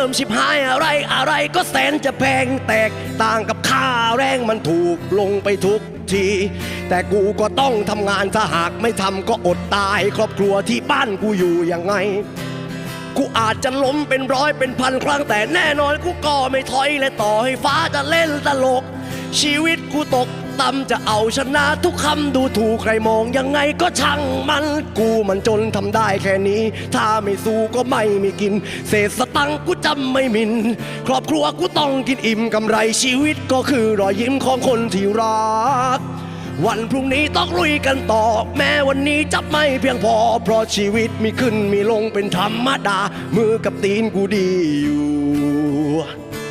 มชิบหายอะไรก็แสนจะแพงแตกต่างกับค่าแรงมันถูกลงไปทุกทีแต่กูก็ต้องทำงานถ้าหากไม่ทำก็อดตายครอบครัวที่บ้านกูอยู่ยังไงกูอาจจะล้มเป็นร้อยเป็นพันครั้งแต่แน่นอนกูก็ไม่ถอยและต่อให้ฟ้าจะเล่นตลกชีวิตกูตกต่ำจะเอาชนะทุกคำดูถูกใครมองยังไงก็ช่างมันกูมันจนทำได้แค่นี้ถ้าไม่สู้ก็ไม่มีกินเศษสตังค์กูจำไม่มินครอบครัวกูต้องกินอิ่มกำไรชีวิตก็คือรอยยิ้มของคนที่รักวันพรุ่งนี้ต้องลุยกันต่อแม้วันนี้จับไม่เพียงพอเพราะชีวิตมีขึ้นมีลงเป็นธรรมดามือกับตีนกูดีอยู่